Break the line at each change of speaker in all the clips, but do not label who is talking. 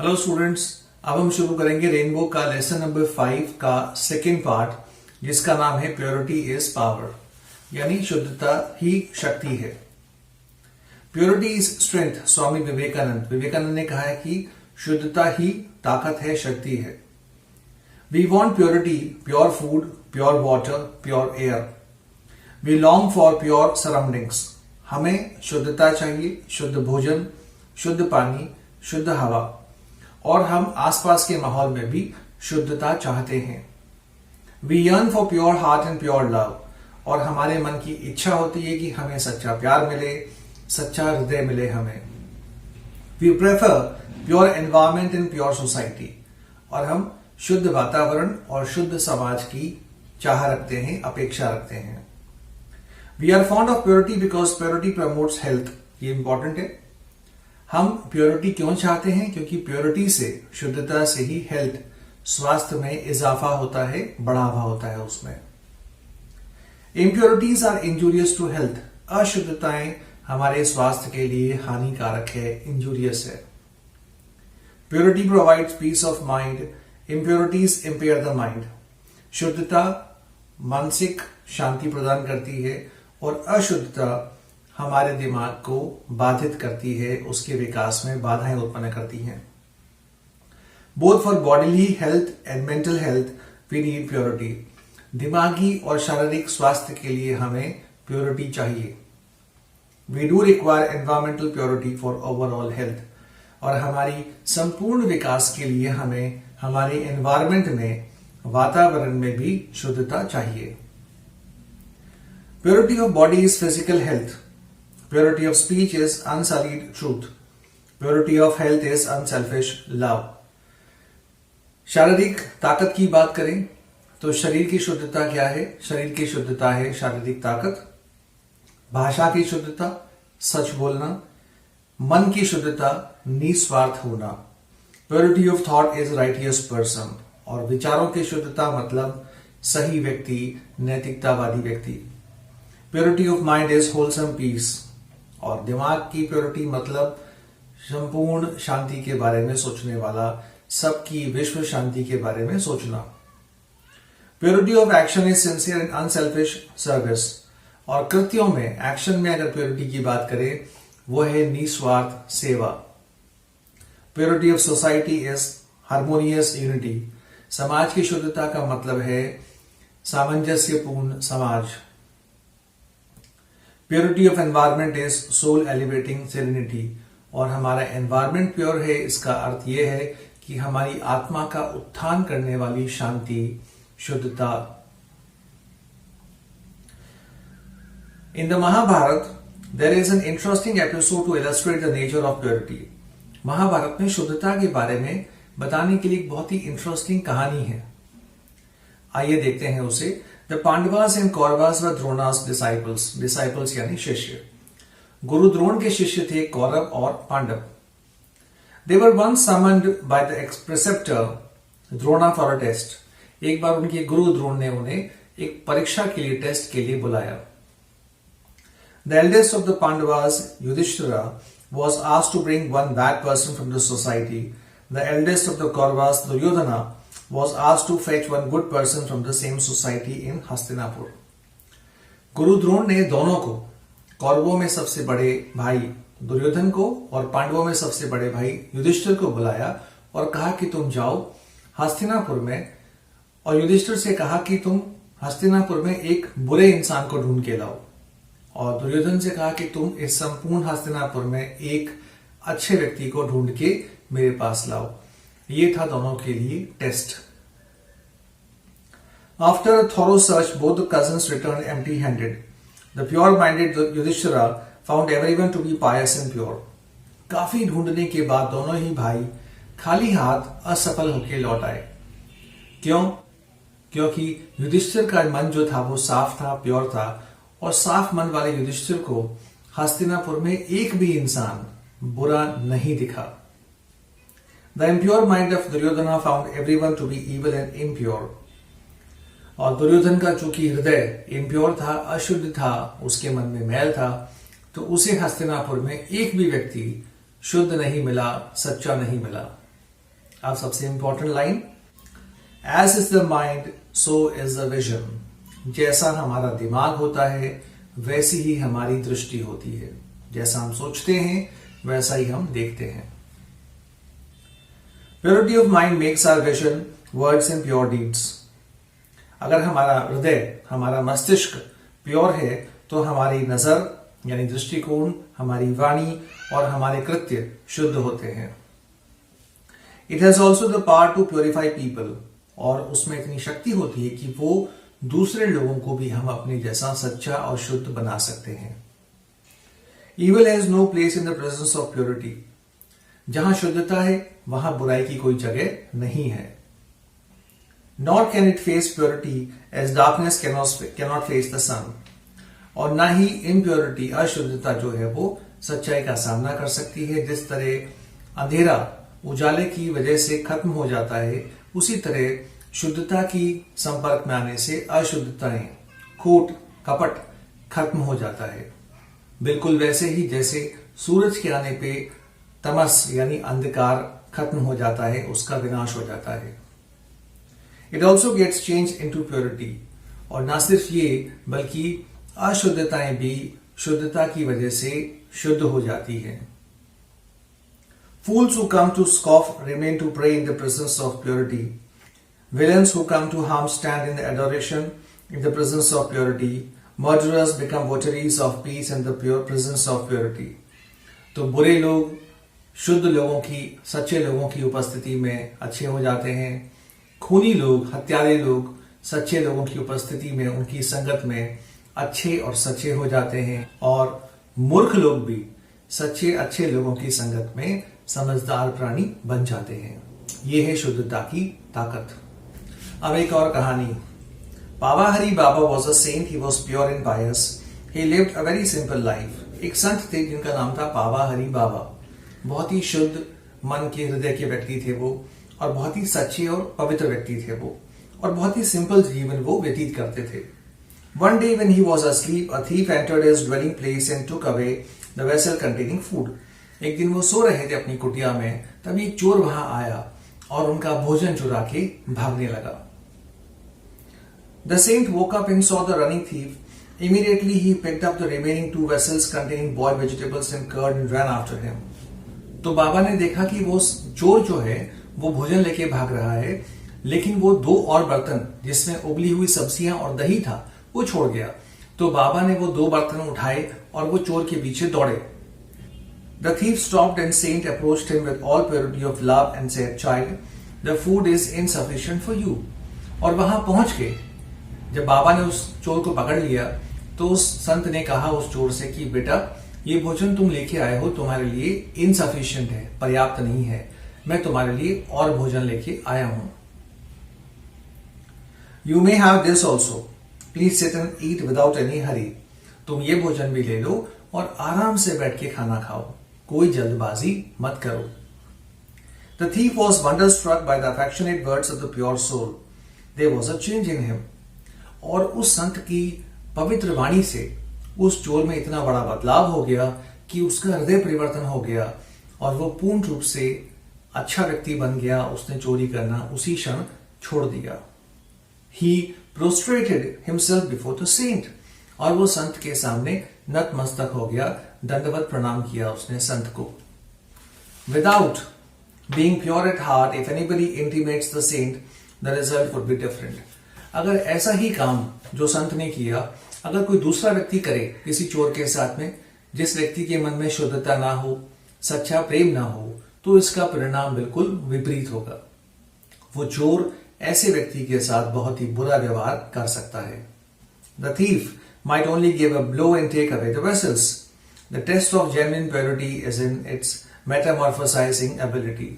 Hello students, अब हम शुरू करेंगे रेनबो का लेसन नंबर 5 का सेकेंड पार्ट, जिसका नाम है प्योरिटी इज पावर, यानी शुद्धता ही शक्ति है। Purity is strength. Swami Vivekananda ने कहा है कि शुद्धता ही ताकत है, शक्ति है। We want purity, pure food, pure water, pure air. We long for pure surroundings. हमें शुद्धता चाहिए, शुद्ध भोजन, शुद्ध पानी, शुद्ध हवा, और हम आसपास के माहौल में भी शुद्धता चाहते हैं। We yearn for pure heart and pure love. और हमारे मन की इच्छा होती है कि हमें सच्चा प्यार मिले, सच्चा हृदय मिले हमें। We prefer pure environment and pure society. और हम शुद्ध वातावरण और शुद्ध समाज की चाह रखते हैं, अपेक्षा रखते हैं। We are fond of purity because purity promotes health. ये इंपॉर्टेंट है। हम प्योरिटी क्यों चाहते हैं? क्योंकि प्योरिटी से, शुद्धता से ही हेल्थ, स्वास्थ्य में इजाफा होता है, बढ़ावा होता है उसमें। Impurities are injurious to health. अशुद्धताएं हमारे स्वास्थ्य के लिए हानिकारक है, इंजूरियस है। Purity provides peace of mind, impurities impair the mind. शुद्धता मानसिक शांति प्रदान करती है और अशुद्धता हमारे दिमाग को बाधित करती है, उसके विकास में बाधाएं उत्पन्न करती हैं। Both for bodily health and mental health we need purity. दिमागी और शारीरिक स्वास्थ्य के लिए हमें प्योरिटी चाहिए। We do require environmental purity for overall health. और हमारी संपूर्ण विकास के लिए हमें हमारे एनवायरमेंट में, वातावरण में भी शुद्धता चाहिए। Purity of body is physical health. Purity of speech is unsullied truth. Purity of health is unselfish love. शारीरिक ताकत की बात करें तो शरीर की शुद्धता क्या है? शरीर की शुद्धता है शारीरिक ताकत। भाषा की शुद्धता, सच बोलना। मन की शुद्धता, निस्वार्थ होना। Purity of thought is righteous person. और विचारों की शुद्धता मतलब सही व्यक्ति, नैतिकतावादी व्यक्ति। Purity of mind is wholesome peace. और दिमाग की प्योरिटी मतलब संपूर्ण शांति के बारे में सोचने वाला, सबकी विश्व शांति के बारे में सोचना। Purity of action is sincere and unselfish service. और कृत्यों में, एक्शन में अगर प्योरिटी की बात करें, वो है निस्वार्थ सेवा। Purity of society is harmonious unity. समाज की शुद्धता का मतलब है सामंजस्यपूर्ण समाज। Purity of environment is soul elevating serenity. और हमारा एनवायरमेंट प्योर है, इसका अर्थ यह है कि हमारी आत्मा का उत्थान करने वाली शांति, शुद्धता। In the Mahabharata there is an interesting episode to illustrate the nature of purity. Mahabharata में शुद्धता के बारे में बताने के लिए एक बहुत ही इंटरेस्टिंग कहानी है। आइए देखते हैं उसे। The Pandavas and Kauravas were Drona's disciples. Disciples यानी शिष्य। गुरु द्रोण के शिष्य थे कौरव और Pandav. They were once summoned by the preceptor Drona for a test. एक बार उनके गुरु द्रोण ने उन्हें एक परीक्षा के लिए, टेस्ट के लिए बुलाया। The eldest of the Pandavas, Yudhishthira, was asked to bring one bad person from the society. The eldest of the Kauravas, Duryodhana, was asked to fetch one good person from the same society in Hastinapur. गुरु द्रोण ने दोनों को, कौरवों में सबसे बड़े भाई दुर्योधन को और पांडवों में सबसे बड़े भाई युधिष्ठिर को बुलाया और कहा कि तुम जाओ हस्तिनापुर में, और युधिष्ठिर से कहा कि तुम हस्तिनापुर में एक बुरे इंसान को ढूंढ के लाओ, और दुर्योधन से कहा कि तुम इस संपूर्ण हस्तिनापुर में एक अच्छे व्यक्ति को ढूंढ के मेरे पास लाओ। ये था दोनों के लिए test. After a thorough search, both the cousins returned empty-handed. The pure-minded Yudhishthira found everyone to be pious and pure. काफी ढूंढने के बाद दोनों ही भाई खाली हाथ असफल होकर लौट आए। क्यों? क्योंकि युधिष्ठिर का मन जो था वो साफ था, प्योर था, और साफ मन वाले युधिष्ठिर को हस्तिनापुर में एक भी इंसान बुरा नहीं दिखा। The impure mind of Duryodhana found everyone to be evil and impure. और दुर्योधन का चूंकि हृदय इम्प्योर था, अशुद्ध था, उसके मन में मैल था, तो उसे हस्तिनापुर में एक भी व्यक्ति शुद्ध नहीं मिला, सच्चा नहीं मिला। अब सबसे important line, as is the mind so is the vision. जैसा हमारा दिमाग होता है वैसी ही हमारी दृष्टि होती है। जैसा हम सोचते हैं वैसा ही हम देखते हैं। Purity of mind makes our vision, words and pure deeds. अगर हमारा हृदय, हमारा मस्तिष्क प्योर है तो हमारी नजर यानी दृष्टिकोण, हमारी वाणी और हमारे कृत्य शुद्ध होते हैं। It has also the power to purify people, और उसमें इतनी शक्ति होती है कि वो दूसरे लोगों को भी हम अपने जैसा सच्चा और शुद्ध बना सकते हैं। Evil has no place in the presence of purity। जहां शुद्धता है वहां बुराई की कोई जगह नहीं है। Nor can it face purity as darkness cannot face the sun। और ना ही impurity, अशुद्धता जो है वो सच्चाई का सामना कर सकती है। जिस तरह अंधेरा उजाले की वजह से खत्म हो जाता है, उसी तरह शुद्धता की संपर्क में आने से अशुद्धताएं, खोट, कपट खत्म हो जाता है। बिल्कुल वैसे ही जैसे सूरज के आने पे तमस यानी अंधकार खत्म हो जाता है, उसका विनाश हो जाता है। It also gets change into purity. और ना सिर्फ ये बल्कि अशुद्धताएं भी शुद्धता की वजह से शुद्ध हो जाती है। Fools who come to scoff remain to pray in the presence of purity। Villains who come to harm stand in the adoration in the presence of purity। Murderers become votaries of peace in the pure presence of purity। तो बुरे लोग शुद्ध लोगों की, सच्चे लोगों की उपस्थिति में अच्छे हो जाते हैं। खूनी लोग, हत्यारे लोग सच्चे लोगों की उपस्थिति में, उनकी संगत में अच्छे और सच्चे हो जाते हैं। और मूर्ख लोग भी सच्चे अच्छे लोगों की संगत में समझदार प्राणी बन जाते हैं। ये है शुद्धता की ताकत। अब एक और कहानी। Baba Hari Baba was a saint. He was pure and pious. He lived a very simple life. एक संत थे जिनका नाम था बाबा हरि बाबा। बहुत ही शुद्ध मन के, हृदय के व्यक्ति थे वो, और बहुत ही सच्चे और पवित्र व्यक्ति थे वो, और बहुत ही सिंपल जीवन वो व्यतीत करते थे। One day when he was asleep, a thief entered his dwelling place and took away the vessel containing food। एक दिन वो सो रहे थे अपनी कुटिया में, तभी एक चोर वहां आया और उनका भोजन चुरा के भागने लगा। The saint woke up and saw the running thief। Immediately he picked up the remaining 2 vessels containing boiled vegetables and curd and ran after him। तो बाबा ने देखा कि वो चोर जो है वो भोजन लेके भाग रहा है, लेकिन वो 2 और बर्तन जिसमें उबली हुई सब्जियां और दही था वो छोड़ गया। तो बाबा ने वो 2 बर्तन उठाए और वो चोर के पीछे दौड़े। The thief stopped and saint approached him with all purity of love and said, "Child, the food is insufficient for you।" और वहां पहुंच के जब बाबा ने उस चोर को पकड़ लिया तो उस संत ने कहा उस चोर से कि बेटा, ये भोजन तुम लेके आए हो तुम्हारे लिए इनसफिशिएंट है, पर्याप्त नहीं है। मैं तुम्हारे लिए और भोजन लेके आया हूं। You may have this also। Please sit and eat without any hurry। तुम ये भोजन भी ले लो और आराम से बैठ के खाना खाओ, कोई जल्दबाजी मत करो। The thief was wonderstruck by the affectionate words of the pure soul। There was a change in him। और उस संत की पवित्र वाणी से उस चोर में इतना बड़ा बदलाव हो गया कि उसका हृदय परिवर्तन हो गया और वो पूर्ण रूप से अच्छा व्यक्ति बन गया। उसने चोरी करना उसी क्षण छोड़ दिया। He prostrated himself before the saint। और वो संत के सामने नतमस्तक हो गया, दंडवत प्रणाम किया उसने संत को। Without being pure at heart, if anybody intimates the saint, the result would be different। अगर ऐसा ही काम जो संत ने किया अगर कोई दूसरा व्यक्ति करे किसी चोर के साथ में, जिस व्यक्ति के मन में शुद्धता ना हो, सच्चा प्रेम ना हो, तो इसका परिणाम बिल्कुल विपरीत होगा। वो चोर ऐसे व्यक्ति के साथ बहुत ही बुरा व्यवहार कर सकता है। The thief might only give a blow and take away the vessels। The test of genuine purity is in its metamorphosizing ability।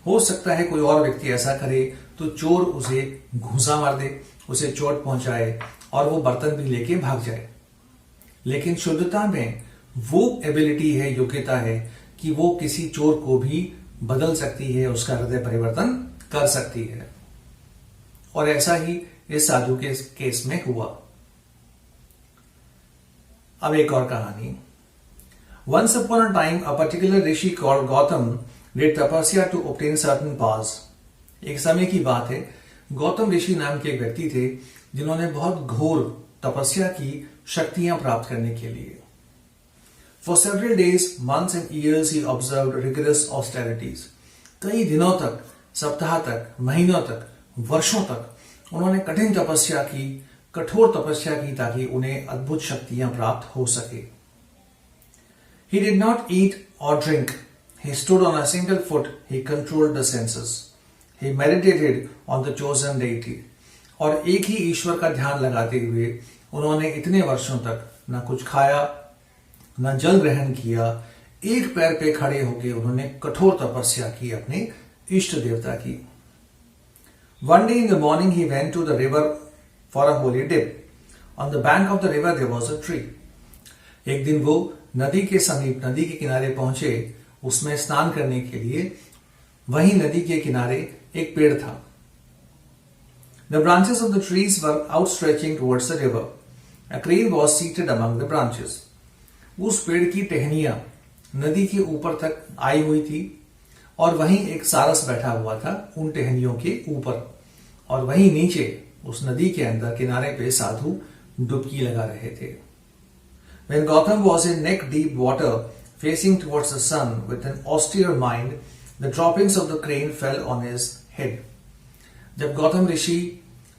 हो सकता है कोई और व्यक्ति ऐसा करे तो चोर उसे घूंसा मार दे, उसे चोट पहुंचाए और वो बर्तन भी लेके भाग जाए। लेकिन शुद्धता में वो एबिलिटी है, योग्यता है कि वो किसी चोर को भी बदल सकती है, उसका हृदय परिवर्तन कर सकती है। और ऐसा ही इस साधु के केस में हुआ। अब एक और कहानी। Once upon a time, a particular rishi called Gautam did tapasya to obtain certain powers. एक समय की बात है, गौतम ऋषि नाम के एक व्यक्ति थे जिन्होंने बहुत घोर तपस्या की शक्तियां प्राप्त करने के लिए. For several days, months and years he observed rigorous austerities. कई दिनों तक, सप्ताह तक, महीनों तक, वर्षों तक उन्होंने कठिन तपस्या की, कठोर तपस्या की ताकि उन्हें अद्भुत शक्तियां प्राप्त हो सके. He did not eat or drink. He stood on a single foot. He controlled the senses. He meditated on the chosen deity. और एक ही ईश्वर का ध्यान लगाते हुए उन्होंने इतने वर्षों तक न कुछ खाया, न जल ग्रहण किया, एक पैर पे खड़े होकर उन्होंने कठोर तपस्या की अपने इष्ट देवता की. One day in the morning he went to the river for a holy dip. On the bank of the river there was a tree. एक दिन वो नदी के समीप, नदी के किनारे पहुंचे, उसमें स्नान करने के लिए. वहीं नदी के किनारे एक पेड़ था. The branches of the trees were outstretching towards the river. A crane was seated among the branches. उस पेड़ की टहनियां नदी के ऊपर तक आई हुई थी और वहीं एक सारस बैठा हुआ था उन टहनियों के ऊपर, और वहीं नीचे उस नदी के अंदर किनारे पे साधु डुबकी लगा रहे थे. When Gautam was in neck deep water, facing towards the sun with an austere mind, the droppings of the crane fell on his head. जब गौतम ऋषि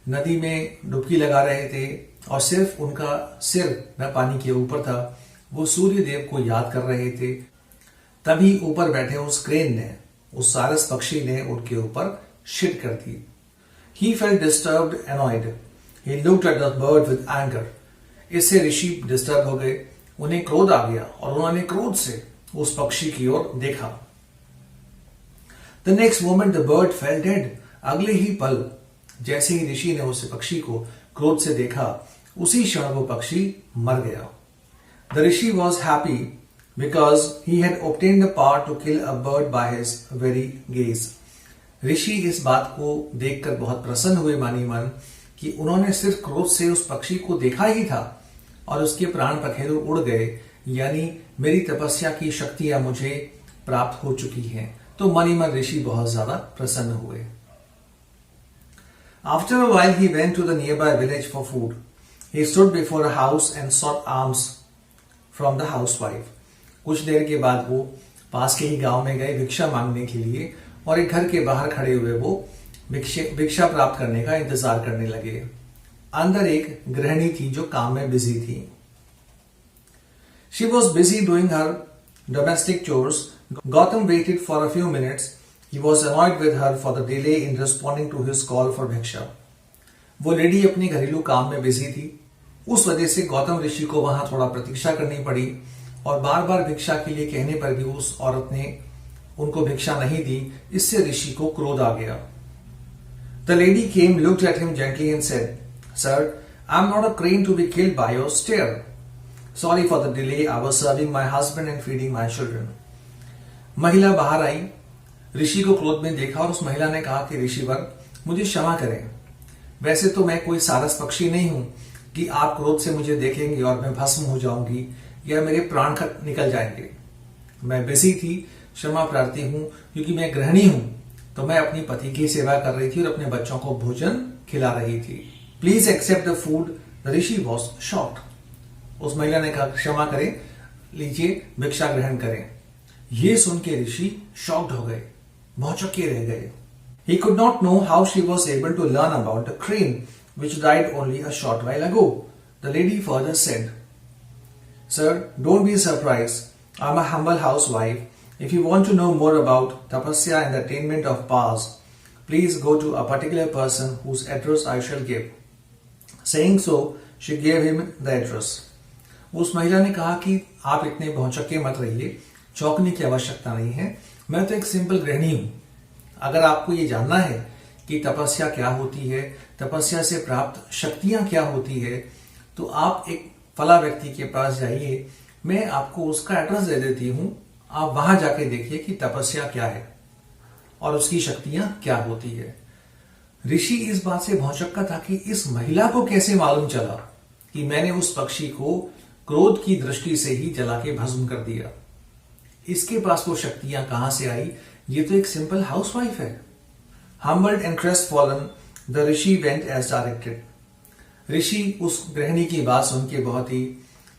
नदी में डुबकी लगा रहे थे और सिर्फ उनका सिर न पानी के ऊपर था, वो सूर्य देव को याद कर रहे थे, तभी ऊपर बैठे उस क्रेन ने, उस सारस पक्षी ने उनके ऊपर शिट कर दी. He felt disturbed, annoyed. He looked at the bird with anger. इससे ऋषि डिस्टर्ब हो गए, उन्हें क्रोध आ गया और उन्होंने क्रोध से उस पक्षी की ओर देखा. The next moment the bird fell dead. अगले ही पल जैसे ही ऋषि ने उस पक्षी को क्रोध से देखा, उसी क्षण वो पक्षी मर गया. The rishi was happy because he had obtained the power to kill a bird by his very gaze. ऋषि इस बात को देखकर बहुत प्रसन्न हुए मानी मन कि उन्होंने सिर्फ क्रोध से उस पक्षी को देखा ही था और उसके प्राण पखेरु उड़ गए, यानी मेरी तपस्या की शक्तियां मुझे प्राप्त हो चुकी हैं. तो मनी मन ऋषि बहुत ज्यादा प्रसन्न हुए. After a while he went to the nearby village for food. He stood before a house and sought alms from the housewife. कुछ देर के बाद वो पास के ही गांव में गए भिक्षा मांगने के लिए और एक घर के बाहर खड़े हुए वो भिक्षा प्राप्त करने का इंतजार करने लगे. अंदर एक गृहिणी थी जो काम में बिजी थी. She was busy doing her domestic chores. Gautam waited for a few minutes. He was annoyed with her for the delay in responding to his call for भिक्षा. वो लेडी अपनी घरेलू काम में बिजी थी, उस वजह से गौतम ऋषि को वहां थोड़ा प्रतीक्षा करनी पड़ी और बार बार भिक्षा के लिए कहने पर भी उस औरत ने उनको भिक्षा नहीं दी. इससे ऋषि को क्रोध आ गया. The lady came, looked at him gently and said, Sir, I am not a crane to be killed by your stare. Sorry for the delay. I was serving my husband and feeding my children. महिला बाहर आई, ऋषि को क्रोध में देखा और उस महिला ने कहा कि ऋषिवर, मुझे क्षमा करें. वैसे तो मैं कोई सारस पक्षी नहीं हूं कि आप क्रोध से मुझे देखेंगे और मैं भस्म हो जाऊंगी या मेरे प्राण निकल जाएंगे. मैं बिजी थी, क्षमा प्रार्थी हूं, क्योंकि मैं गृहिणी हूं, तो मैं अपनी पति की सेवा कर रही थी और अपने बच्चों को भोजन खिला रही थी. Please accept the food. The rishi was shocked. उस महिला ने कहा, क्षमा करें, लीजिए भिक्षा ग्रहण करें. ये सुन के ऋषि शॉक्ड हो गए, भौचक्के रह गए. He could not know how she was able to learn about the crane which died only a short while ago. The lady further said, Sir, don't be surprised. I'm a humble housewife. If you want to know more about tapasya and the attainment of powers, please go to a particular person whose address I shall give. Saying so, she gave him the address. उस महिला ने कहा कि आप इतने भौचक्के मत रहिए, चौंकने की आवश्यकता नहीं है. मैं तो एक सिंपल गृहिणी हूं. अगर आपको ये जानना है कि तपस्या क्या होती है, तपस्या से प्राप्त शक्तियां क्या होती है, तो आप एक फला व्यक्ति के पास जाइए. मैं आपको उसका एड्रेस दे देती हूं. आप वहां जाके देखिए कि तपस्या क्या है और उसकी शक्तियां क्या होती है. ऋषि इस बात से भौचक्का था कि इस महिला को कैसे मालूम चला कि मैंने उस पक्षी को क्रोध की दृष्टि से ही जला के भस्म कर दिया. इसके पास वो शक्तियां कहां से आई, ये तो एक सिंपल हाउसवाइफ है। Humbled and crestfallen, the rishi went as directed. ऋषि उस गृहिणी की बात सुन के बहुत ही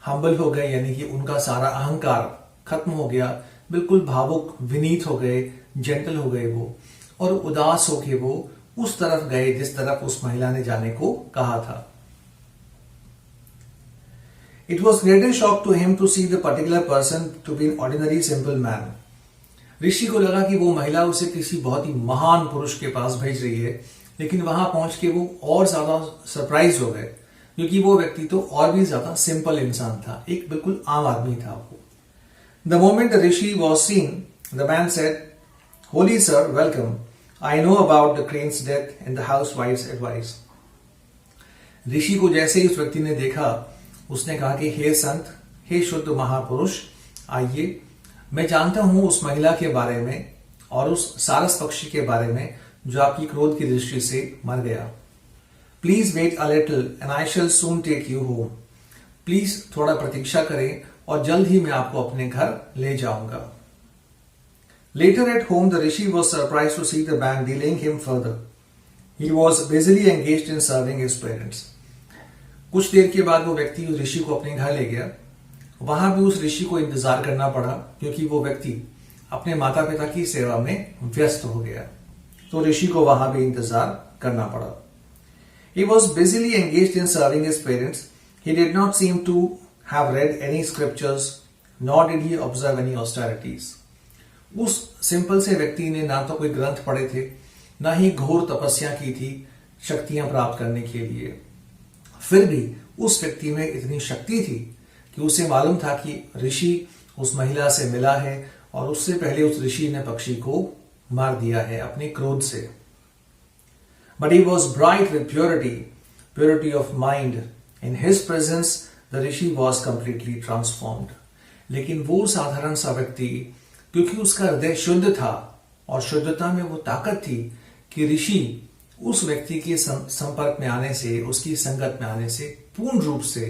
हम्बल हो गए, यानी कि उनका सारा अहंकार खत्म हो गया, बिल्कुल भावुक विनीत हो गए, जेंटल हो गए वो, और उदास होके वो उस तरफ गए जिस तरफ उस महिला ने जाने को कहा था। It was greater shock to him to see the particular person to be an ordinary simple man. ऋषि को लगा कि वो महिला उसे किसी बहुत ही महान पुरुष के पास भेज रही है, लेकिन वहां पहुंच के वो और ज्यादा सरप्राइज हो गए, क्योंकि वो व्यक्ति तो और भी ज्यादा सिंपल इंसान था, एक बिल्कुल आम आदमी था वो। The moment the rishi was seen, the man said, holy sir, welcome, I know about the crane's death and the housewife's advice. ऋषि को जैसे ही उस व्यक्ति ने देखा, उसने कहा कि हे संत, हे शुद्ध महापुरुष, आइए, मैं जानता हूं उस महिला के बारे में और उस सारस पक्षी के बारे में जो आपकी क्रोध की दृष्टि से मर गया। Please wait a little and I shall soon take you home. Please थोड़ा प्रतीक्षा करें और जल्द ही मैं आपको अपने घर ले जाऊंगा। Later at home the rishi was surprise to see the man dealing him further. He was busily engaged in serving his parents. कुछ देर के बाद वो व्यक्ति उस ऋषि को अपने घर ले गया। वहां भी उस ऋषि को इंतजार करना पड़ा, क्योंकि वो व्यक्ति अपने माता पिता की सेवा में व्यस्त हो गया, तो ऋषि को वहां भी इंतजार करना पड़ा। He was busily engaged in serving his parents. He did not seem to have read any scriptures, nor did he observe any austerities. उस सिंपल से व्यक्ति ने ना तो कोई ग्रंथ पढ़े थे, ना ही घोर तपस्या की थी शक्तियां प्राप्त करने के लिए। फिर भी उस व्यक्ति में इतनी शक्ति थी कि उसे मालूम था कि ऋषि उस महिला से मिला है और उससे पहले उस ऋषि ने पक्षी को मार दिया है अपने क्रोध से। But he was bright with purity of mind. In his presence, the rishi was completely transformed. लेकिन वो साधारण सा व्यक्ति, क्योंकि उसका हृदय शुद्ध था और शुद्धता में वो ताकत थी कि ऋषि उस व्यक्ति के संपर्क में आने से, उसकी संगत में आने से पूर्ण रूप से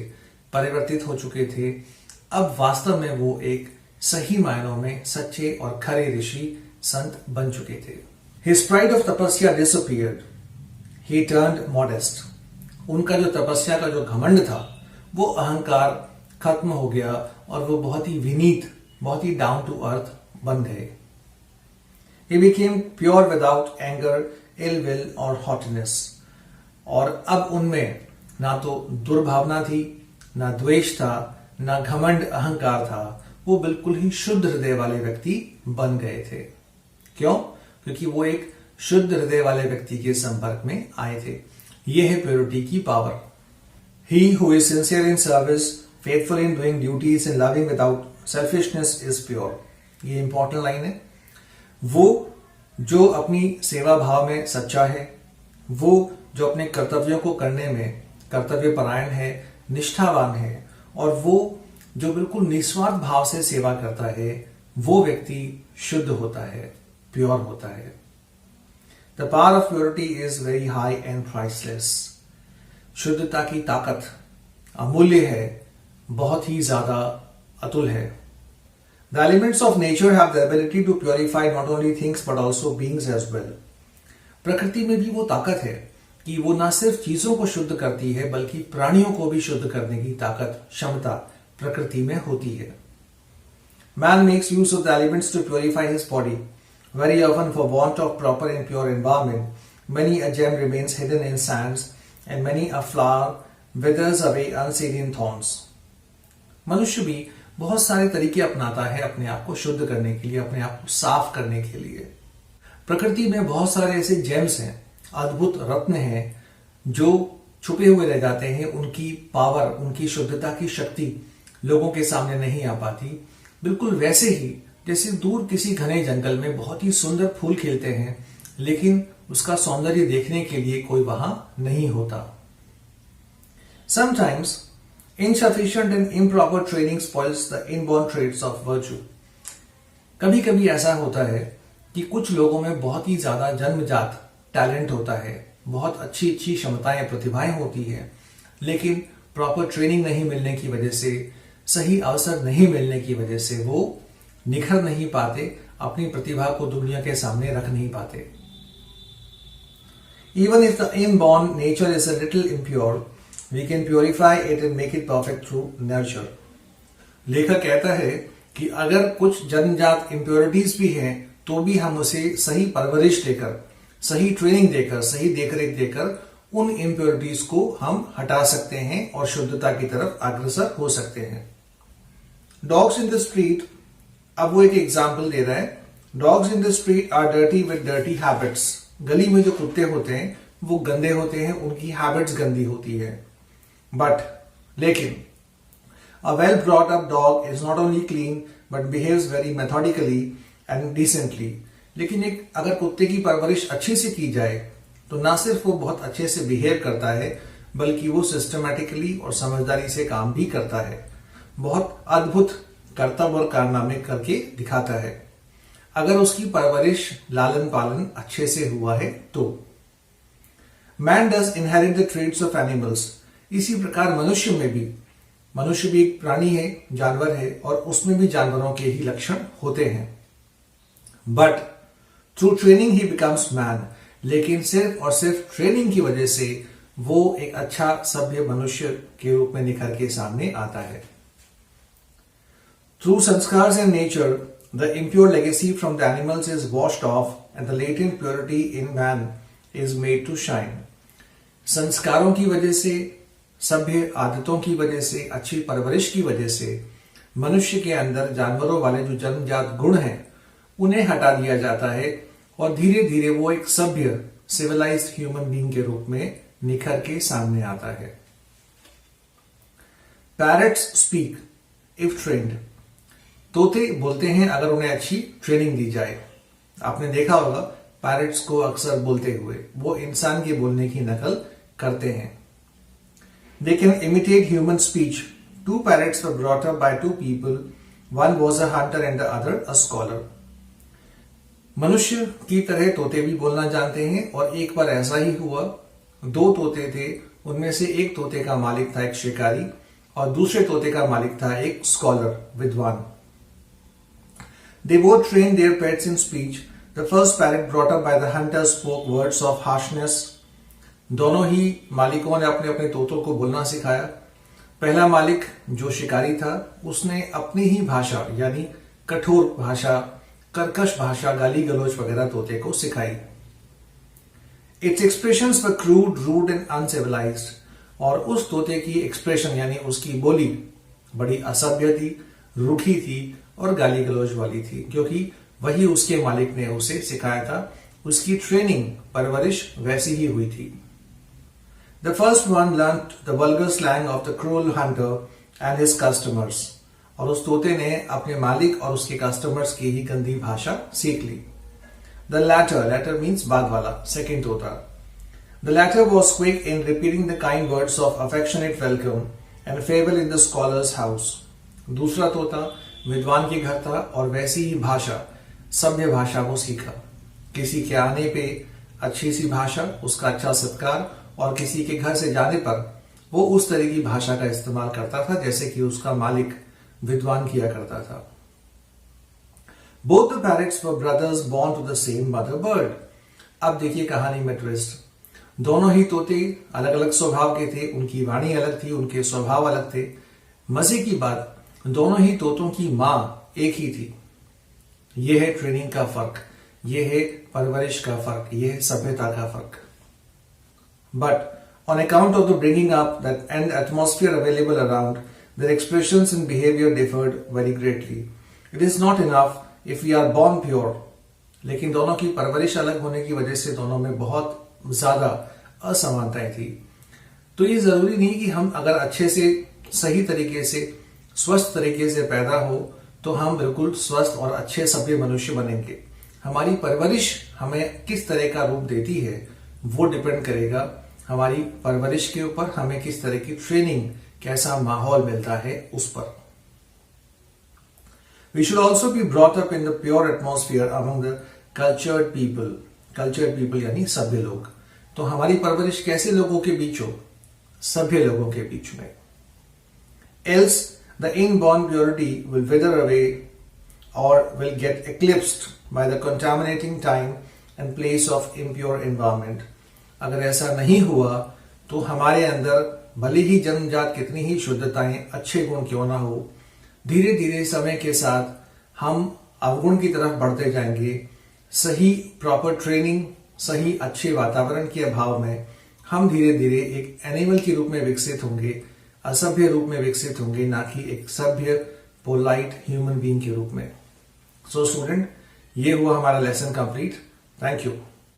परिवर्तित हो चुके थे। अब वास्तव में वो एक सही मायनों में सच्चे और खरे ऋषि संत बन चुके थे। His pride of तपस्या disappeared. He turned modest. उनका जो तपस्या का जो घमंड था, वो अहंकार खत्म हो गया और वो बहुत ही विनीत, बहुत ही डाउन टू अर्थ बन गए। He became pure without anger, ill will or haughtiness. और अब उनमें ना तो दुर्भावना थी, ना द्वेष था, ना घमंड अहंकार था। वो बिल्कुल ही शुद्ध हृदय वाले व्यक्ति बन गए थे। क्यों? क्योंकि वो एक शुद्ध हृदय वाले व्यक्ति के संपर्क में आए थे। यह है प्योरिटी की power. He who is sincere in service, faithful in doing duties and loving without selfishness is pure. ये इंपॉर्टेंट लाइन है। वो जो अपनी सेवा भाव में सच्चा है, वो जो अपने कर्तव्यों को करने में कर्तव्य परायण है, निष्ठावान है, और वो जो बिल्कुल निस्वार्थ भाव से सेवा करता है, वो व्यक्ति शुद्ध होता है, प्योर होता है। The power of purity is very high and priceless. शुद्धता की ताकत अमूल्य है, बहुत ही ज्यादा अतुल है। The elements of nature have the ability to purify not only things but also beings as well. प्रकृति में भी वो ताकत है कि वो ना सिर्फ चीजों को शुद्ध करती है, बल्कि प्राणियों को भी शुद्ध करने की ताकत, क्षमता प्रकृति में होती है। Man makes use of the elements to purify his body. Very often, for want of proper and pure environment, many a gem remains hidden in sands, and many a flower withers away unseen in thorns. मनुष्य भी बहुत सारे तरीके अपनाता है अपने आप को शुद्ध करने के लिए, अपने आप को साफ करने के लिए। प्रकृति में बहुत सारे ऐसे जेम्स हैं, अद्भुत रत्न हैं, जो छुपे हुए रह जाते हैं। उनकी पावर, उनकी शुद्धता की शक्ति लोगों के सामने नहीं आ पाती। बिल्कुल वैसे ही जैसे दूर किसी घने जंगल में बहुत ही सुंदर फूल खिलते हैं, लेकिन उसका सौंदर्य देखने के लिए कोई वहां नहीं होता। Sometimes insufficient and improper training spoils the inborn traits of virtue. कभी कभी ऐसा होता है कि कुछ लोगों में बहुत ही ज्यादा जन्मजात टैलेंट होता है, बहुत अच्छी अच्छी क्षमताएं, प्रतिभाएं होती है, लेकिन प्रॉपर ट्रेनिंग नहीं मिलने की वजह से, सही अवसर नहीं मिलने की वजह से वो निखर नहीं पाते, अपनी प्रतिभा को दुनिया के सामने रख नहीं पाते। Even if the inborn nature is a little impure, we can purify it and make it perfect through nurture. लेखक कहता है कि अगर कुछ जन्मजात इम्प्योरिटीज भी हैं तो भी हम उसे सही परवरिश देकर, सही ट्रेनिंग देकर, सही देखरेख देकर उन इम्प्योरिटीज को हम हटा सकते हैं और शुद्धता की तरफ अग्रसर हो सकते हैं। डॉग्स इन द स्ट्रीट, अब वो एक एग्जाम्पल दे रहा है। Dogs in the street are dirty with dirty habits. गली में जो कुत्ते होते हैं वो गंदे होते हैं, उनकी हैबिट्स गंदी होती है। लेकिन a well brought up dog is not only clean but behaves very methodically and decently. लेकिन अगर कुत्ते की परवरिश अच्छी से की जाए तो ना सिर्फ वो बहुत अच्छे से बिहेव करता है बल्कि वो सिस्टमैटिकली और समझदारी से काम भी करता है, बहुत अद्भुत कर्तव्य और कारनामे करके दिखाता है अगर उसकी परवरिश लालन पालन अच्छे से हुआ है तो। Man does inherit the traits of animals. इसी प्रकार मनुष्य भी एक प्राणी है, जानवर है, और उसमें भी जानवरों के ही लक्षण होते हैं। But through training he becomes man. लेकिन सिर्फ और सिर्फ ट्रेनिंग की वजह से वो एक अच्छा सभ्य मनुष्य के रूप में निखर के सामने आता है। Through संस्कार्स and nature the impure legacy from the animals is washed off and the latent purity in man is made to shine. संस्कारों की वजह से, सभ्य आदतों की वजह से, अच्छी परवरिश की वजह से मनुष्य के अंदर जानवरों वाले जो जन्मजात गुण हैं उन्हें हटा दिया जाता है और धीरे धीरे वो एक सभ्य सिविलाइज्ड ह्यूमन बीइंग के रूप में निखर के सामने आता है। Parrots speak if trained. तोते बोलते हैं अगर उन्हें अच्छी ट्रेनिंग दी जाए। आपने देखा होगा पैरट्स को अक्सर बोलते हुए, वो इंसान के बोलने की नकल करते हैं। They can imitate human speech. Two parrots were brought up by two people, one was a hunter and the other a scholar. मनुष्य की तरह तोते भी बोलना जानते हैं और एक बार ऐसा ही हुआ, दो तोते थे, उनमें से एक तोते का मालिक था एक शिकारी और दूसरे तोते का मालिक था एक स्कॉलर, विद्वान। They both trained their pets in speech. The first parrot brought up by the hunter spoke words of harshness. दोनों ही मालिकों ने अपने अपने तोतों को बोलना सिखाया। पहला मालिक जो शिकारी था उसने अपनी ही भाषा यानी कठोर भाषा, कर्कश भाषा, गाली गलौज वगैरह तोते को सिखाई। Its expressions were crude, rude and uncivilized. और उस तोते की एक्सप्रेशन यानी उसकी बोली बड़ी असभ्य थी, रूखी थी और गाली गलौज वाली थी, क्योंकि वही उसके मालिक ने उसे सिखाया था। उसकी ट्रेनिंग, परवरिश वैसी ही हुई थी। The first one learned the vulgar slang of the cruel Hunter and his customers. और उस तोते ने अपने मालिक और उसके कस्टमर्स की ही गंदी भाषा सीख ली। द लैटर मीन्स बाद वाला, सेकेंड तोता। The latter was quick in repeating the kind words of affectionate welcome and farewell in the scholars house. दूसरा तोता विद्वान के घर था और वैसी ही भाषा, सभ्य भाषा वो सीखा। किसी के आने पे अच्छी सी भाषा, उसका अच्छा सत्कार, और किसी के घर से जाने पर वो उस तरह की भाषा का इस्तेमाल करता था जैसे कि उसका मालिक विद्वान किया करता था। Both the parrots were brothers born to the same mother bird. अब देखिए कहानी में ट्विस्ट। दोनों ही तोते अलग अलग स्वभाव के थे, उनकी वाणी अलग थी, उनके स्वभाव अलग थे। मजे की बात, दोनों ही तोतों की मां एक ही थी। यह है ट्रेनिंग का फर्क, यह है परवरिश का फर्क, यह है सभ्यता का फर्क। But on account of the bringing up that and atmosphere available around, their expressions and behaviour differed very greatly. It is not enough if we are born pure. लेकिन दोनों की परवरिश अलग होने की वजह से दोनों में बहुत ज्यादा असमानताएं थी। तो ये जरूरी नहीं कि हम अगर अच्छे से, सही तरीके से, स्वस्थ तरीके से पैदा हो तो हम बिल्कुल स्वस्थ और अच्छे सभ्य मनुष्य बनेंगे। हमारी परवरिश हमें किस तरह का रूप देती है वो डिपेंड करेगा हमारी परवरिश के ऊपर, हमें किस तरह की ट्रेनिंग, कैसा माहौल मिलता है उस पर। We should also be brought up in the pure atmosphere among the cultured people. Cultured people यानी सभ्य लोग। तो हमारी परवरिश कैसे लोगों के बीच हो? सभ्य लोगों के बीच में। Else the inborn purity will wither away or will get eclipsed by the contaminating time and place of impure environment. अगर ऐसा नहीं हुआ तो हमारे अंदर भले ही जन्मजात कितनी ही शुद्धताएं, अच्छे गुण क्यों ना हो, धीरे धीरे समय के साथ हम अवगुण की तरफ बढ़ते जाएंगे। सही प्रॉपर ट्रेनिंग, सही अच्छे वातावरण के अभाव में हम धीरे धीरे एक एनिमल के रूप में विकसित होंगे, असभ्य रूप में विकसित होंगे, ना कि एक सभ्य पोलाइट ह्यूमन बीइंग के रूप में। सो स्टूडेंट, ये हुआ हमारा लेसन कंप्लीट। Thank you.